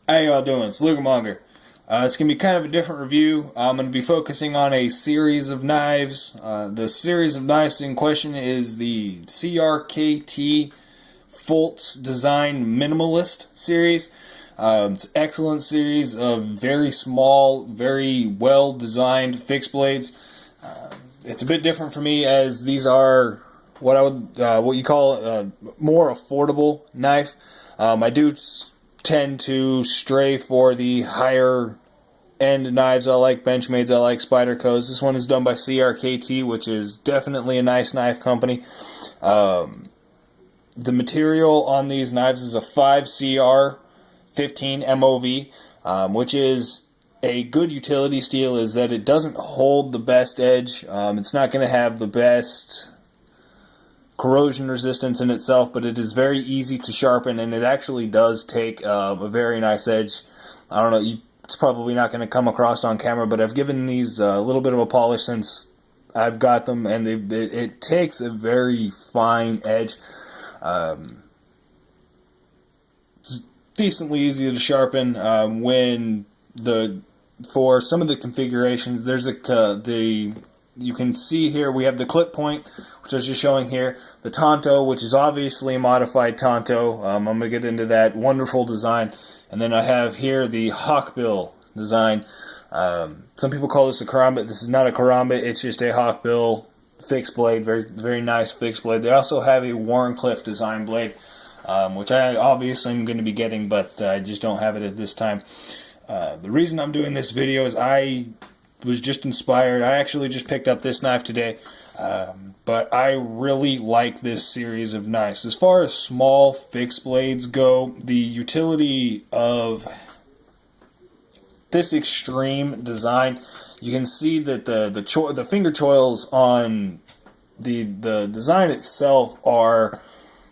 How y'all doing? It's Lugamonger. It's going to be kind of a different review. I'm going to be focusing on a series of knives. The series of knives in question is the CRKT Design Minimalist series. It's an excellent series of very small, very well designed fixed blades. It's a bit different for me as these are what you call a more affordable knife. I do tend to stray for the higher end knives. I like Benchmades, I like Spyderco's. This one is done by CRKT, which is definitely a nice knife company. The material on these knives is a 5CR15 MOV, which is a good utility steel. Is that it doesn't hold the best edge. It's not going to have the best corrosion resistance in itself, but it is very easy to sharpen, and it actually does take a very nice edge. I don't know, it's probably not going to come across on camera, but I've given these a little bit of a polish since I've got them, and it takes a very fine edge. It's decently easy to sharpen for some of the configurations. There's you can see here we have the clip point, which I was just showing here. The Tonto, which is obviously a modified Tonto. I'm going to get into that wonderful design. And then I have here the Hawkbill design. Some people call this a karambit. This is not a karambit. It's just a Hawkbill fixed blade. Very, very nice fixed blade. They also have a Warncliffe design blade, which I obviously am going to be getting, but I just don't have it at this time. The reason I'm doing this video is I was just inspired. I actually just picked up this knife today, but I really like this series of knives. As far as small fixed blades go, the utility of this extreme design, you can see that the finger choils on the design itself are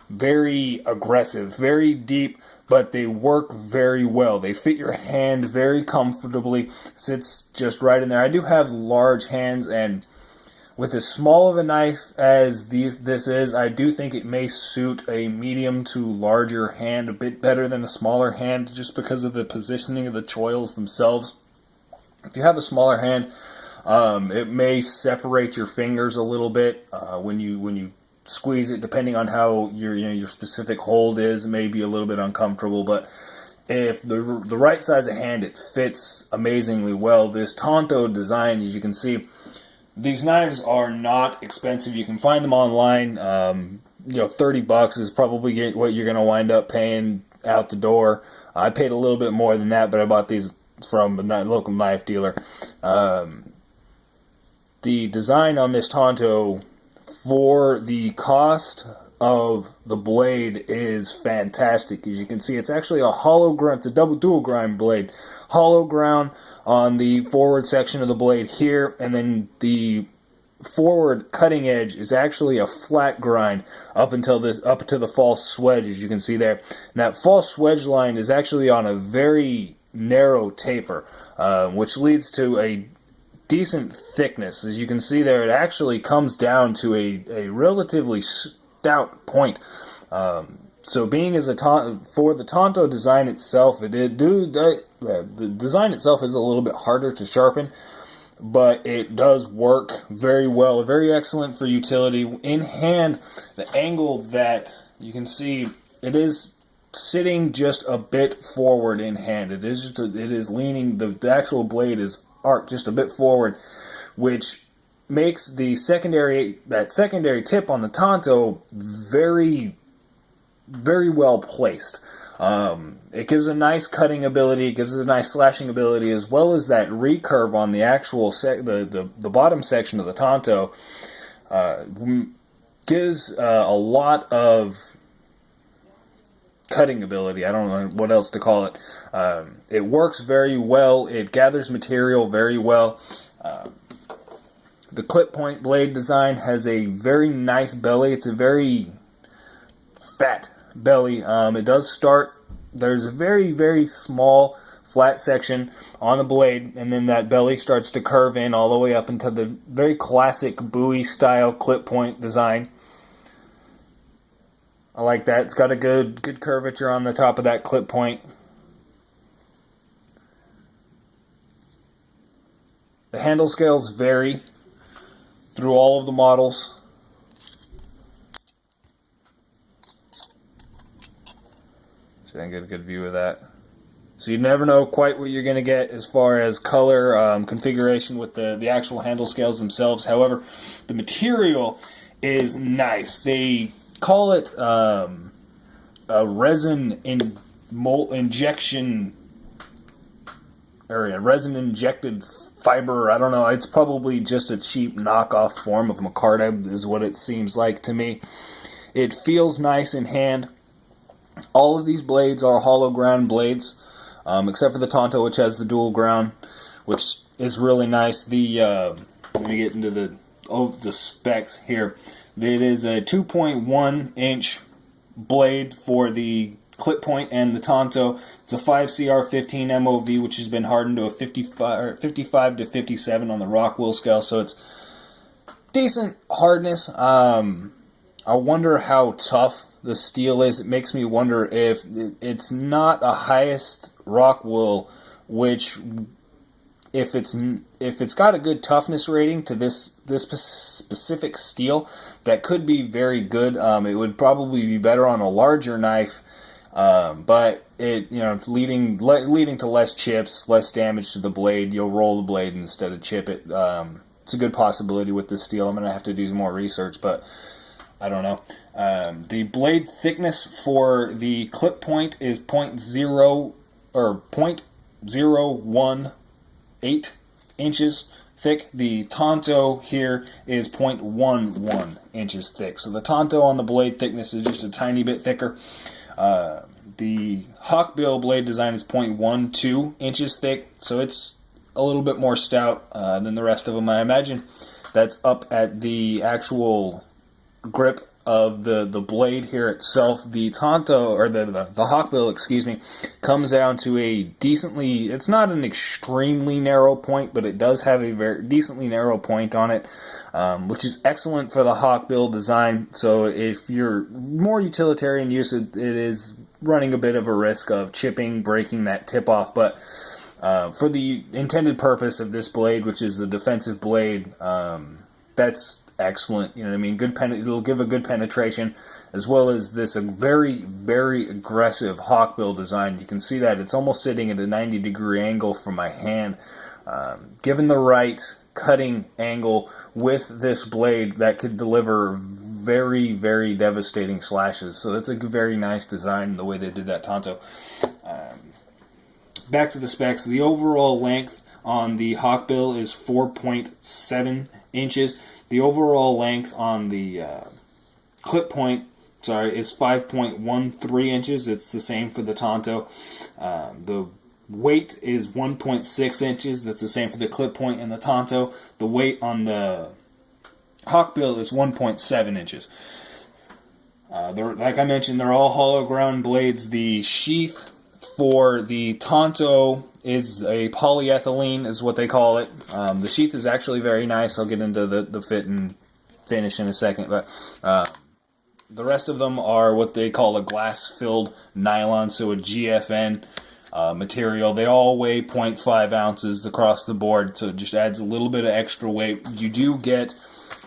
very aggressive, very deep, but they work very well. They fit your hand very comfortably, sits just right in there. I do have large hands, and with as small of a knife as this is, I do think it may suit a medium to larger hand a bit better than a smaller hand, just because of the positioning of the choils themselves. If you have a smaller hand, it may separate your fingers a little bit when you squeeze it, depending on how your specific hold is. It may be a little bit uncomfortable, but if the right size of hand, it fits amazingly well. This Tonto design, as you can see, these knives are not expensive. You can find them online. $30 is probably what you're going to wind up paying out the door. I paid a little bit more than that, but I bought these from a local knife dealer. The design on this Tonto, for the cost of the blade, is fantastic. As you can see, it's actually a hollow ground. It's a dual grind blade. Hollow ground on the forward section of the blade here, and then the forward cutting edge is actually a flat grind up to the false wedge, as you can see there. And that false wedge line is actually on a very narrow taper, which leads to a decent thickness. As you can see there, it actually comes down to a relatively stout point. So being as for the Tonto design itself, the design itself is a little bit harder to sharpen, but it does work very well. Very excellent for utility. In hand, the angle that you can see, it is sitting just a bit forward in hand. It is leaning. The actual blade is arc just a bit forward, which makes that secondary tip on the Tonto very, very well placed. It gives a nice cutting ability, it gives a nice slashing ability, as well as that recurve on the actual the bottom section of the Tonto gives a lot of cutting ability. I don't know what else to call it. It works very well. It gathers material very well. The clip point blade design has a very nice belly. It's a very fat belly. It does start, there's a very, very small flat section on the blade, and then that belly starts to curve in all the way up into the very classic buoy style clip point design. I like that. It's got a good curvature on the top of that clip point. The handle scales vary through all of the models. So I can get a good view of that. So you never know quite what you're going to get as far as color configuration with the actual handle scales themselves. However, the material is nice. They call it a resin injection, or a resin injected fiber. I don't know. It's probably just a cheap knockoff form of micarta is what it seems like to me. It feels nice in hand. All of these blades are hollow ground blades. Except for the Tonto, which has the dual ground, which is really nice. Let me get into the specs here. It is a 2.1 inch blade for the clip point and the Tonto. It's a 5CR15 MOV, which has been hardened to a 55 to 57 on the Rockwell scale, so it's decent hardness. I wonder how tough the steel is. It makes me wonder if it's not a highest Rockwell, which if it's got a good toughness rating to this specific steel, that could be very good. It would probably be better on a larger knife, but it leading to less chips, less damage to the blade. You'll roll the blade instead of chip it. It's a good possibility with this steel. I'm gonna have to do more research, but I don't know. The blade thickness for the clip point is 0.018 inches thick. The Tonto here is 0.11 inches thick. So the Tonto on the blade thickness is just a tiny bit thicker. The Hawkbill blade design is 0.12 inches thick, so it's a little bit more stout than the rest of them. I imagine that's up at the actual grip of the blade here itself. The Tonto, or the Hawkbill, excuse me, comes down to a decently, it's not an extremely narrow point, but it does have a very decently narrow point on it, which is excellent for the Hawkbill design. So if you're more utilitarian use, it is running a bit of a risk of chipping, breaking that tip off, but for the intended purpose of this blade, which is the defensive blade, that's excellent. You know what I mean? It'll give a good penetration, as well as this a very, very aggressive Hawkbill design. You can see that it's almost sitting at a 90-degree angle from my hand. Given the right cutting angle with this blade, that could deliver very, very devastating slashes. So that's a very nice design, the way they did that Tonto. Back to the specs. The overall length on the Hawkbill is 4.7 inches. The overall length on the clip point, is 5.13 inches. It's the same for the Tonto. The weight is 1.6 inches. That's the same for the clip point and the Tonto. The weight on the Hawkbill is 1.7 inches. Like I mentioned, they're all hollow ground blades. The sheath for the Tonto is a polyethylene, is what they call it. The sheath is actually very nice. I'll get into the fit and finish in a second, but the rest of them are what they call a glass-filled nylon, so a GFN material. They all weigh 0.5 ounces across the board, so it just adds a little bit of extra weight. You do get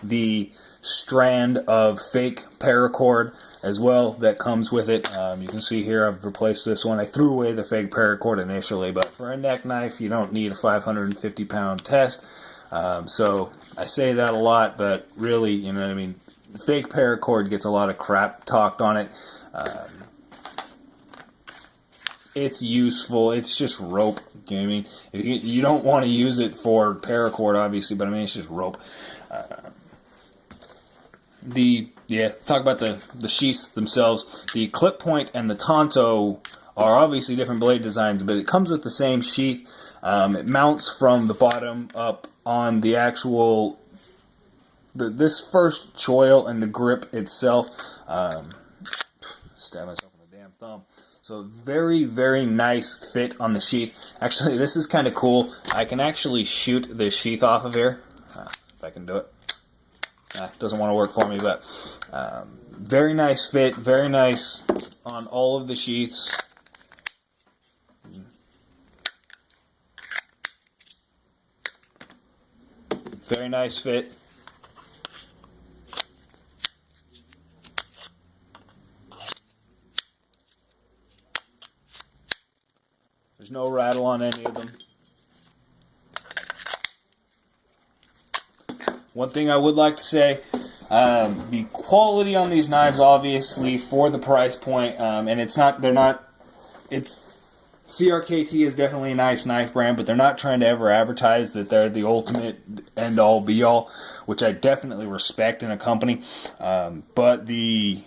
the strand of fake paracord as well that comes with it. You can see here I've replaced this one. I threw away the fake paracord initially, but for a neck knife you don't need a 550-pound test. So I say that a lot, but really, you know what I mean, fake paracord gets a lot of crap talked on it. It's useful. It's just rope. You know what I mean? You don't want to use it for paracord, obviously, but I mean, it's just rope. Talk about the sheaths themselves. The clip point and the Tonto are obviously different blade designs, but it comes with the same sheath. It mounts from the bottom up on the actual this first choil and the grip itself. Stab myself in the damn thumb. So very, very nice fit on the sheath. Actually, this is kind of cool. I can actually shoot this sheath off of here. If I can do it. Doesn't want to work for me, but very nice fit, very nice on all of the sheaths. Very nice fit. There's no rattle on any of them. One thing I would like to say, the quality on these knives, obviously, for the price point, and CRKT is definitely a nice knife brand, but they're not trying to ever advertise that they're the ultimate end-all, be-all, which I definitely respect in a company. But the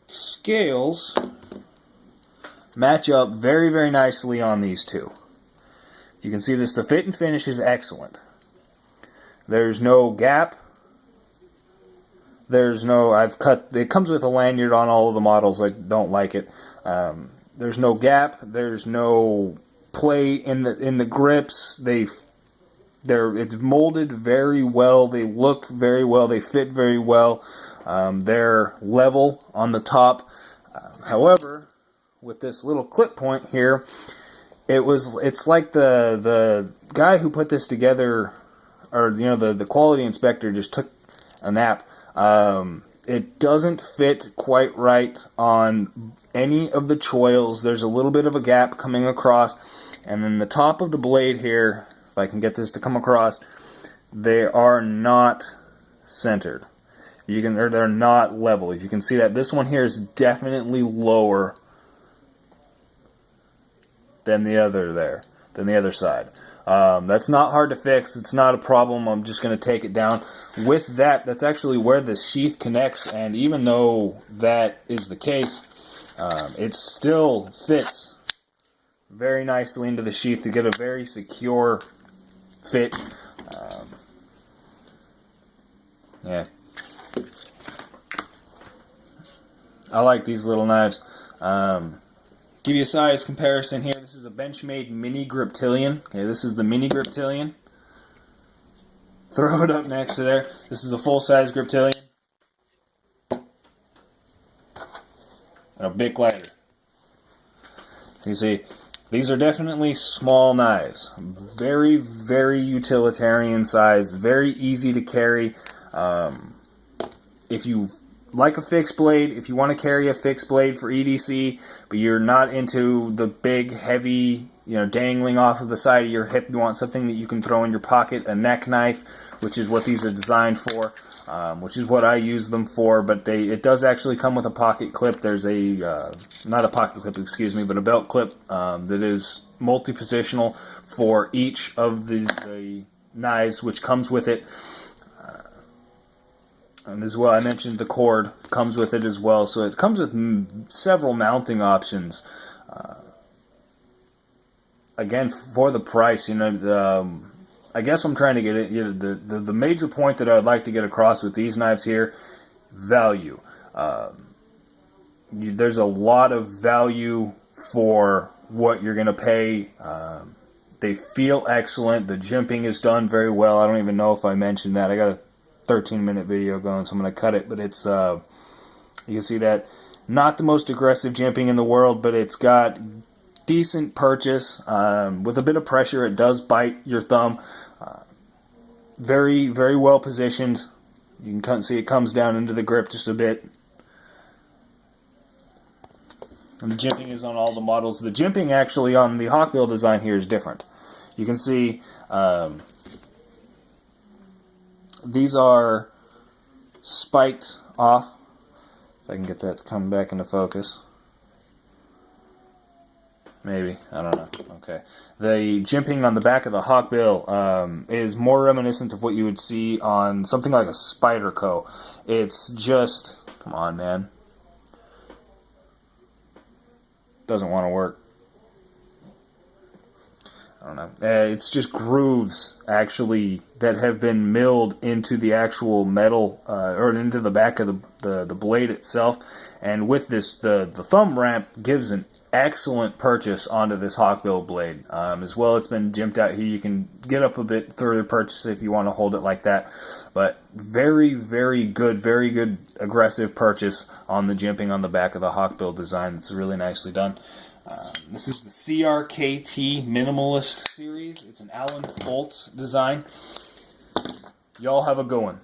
scales match up very, very nicely on these two. You can see this, the fit and finish is excellent. There's no gap. It comes with a lanyard on all of the models. I don't like it. There's no gap. There's no play in the grips. It's molded very well. They look very well. They fit very well. They're level on the top. However, with this little clip point here, it's like the guy who put this together, or the quality inspector just took a nap. It doesn't fit quite right on any of the choils. There's a little bit of a gap coming across, and then the top of the blade here, if I can get this to come across, they are not centered. They're not level. You can see that this one here is definitely lower than the other side. That's not hard to fix. It's not a problem. I'm just going to take it down. With that, that's actually where the sheath connects, and even though that is the case, it still fits very nicely into the sheath to get a very secure fit. Yeah. I like these little knives. Give you a size comparison here. This is a Benchmade Mini Griptilian. Okay, this is the Mini Griptilian. Throw it up next to there. This is a full-size Griptilian. And a Bic lighter. You see, these are definitely small knives. Very, very utilitarian size. Very easy to carry. If you like a fixed blade, if you want to carry a fixed blade for EDC, but you're not into the big, heavy, dangling off of the side of your hip, you want something that you can throw in your pocket, a neck knife, which is what these are designed for, which is what I use them for, but it does actually come with a pocket clip. There's not a pocket clip, excuse me, but a belt clip that is multi-positional for each of the knives, which comes with it. And as well, I mentioned the cord comes with it as well, so it comes with several mounting options. Again, for the price, I guess I'm trying to get it. The major point that I'd like to get across with these knives here, value. There's a lot of value for what you're going to pay. They feel excellent. The jimping is done very well. I don't even know if I mentioned that. I got a 13-minute video going, so I'm going to cut it, but it's you can see that not the most aggressive jimping in the world, but it's got decent purchase. With a bit of pressure, it does bite your thumb. Very, very well positioned. You can see it comes down into the grip just a bit. And the jimping is on all the models. The jimping actually on the Hawkbill design here is different. You can see these are spiked off. If I can get that to come back into focus. Maybe. I don't know. Okay. The jimping on the back of the Hawkbill is more reminiscent of what you would see on something like a Spyderco. It's just... Come on, man. Doesn't want to work. I don't know. It's just grooves, actually, that have been milled into the actual metal, or into the back of the blade itself. And with this, the thumb ramp gives an excellent purchase onto this Hawkbill blade. As well, it's been jimped out here. You can get up a bit further purchase if you want to hold it like that. But very, very good aggressive purchase on the jimping on the back of the Hawkbill design. It's really nicely done. This is the CRKT Minimalist series. It's an Alan Foltz design. Y'all have a good one.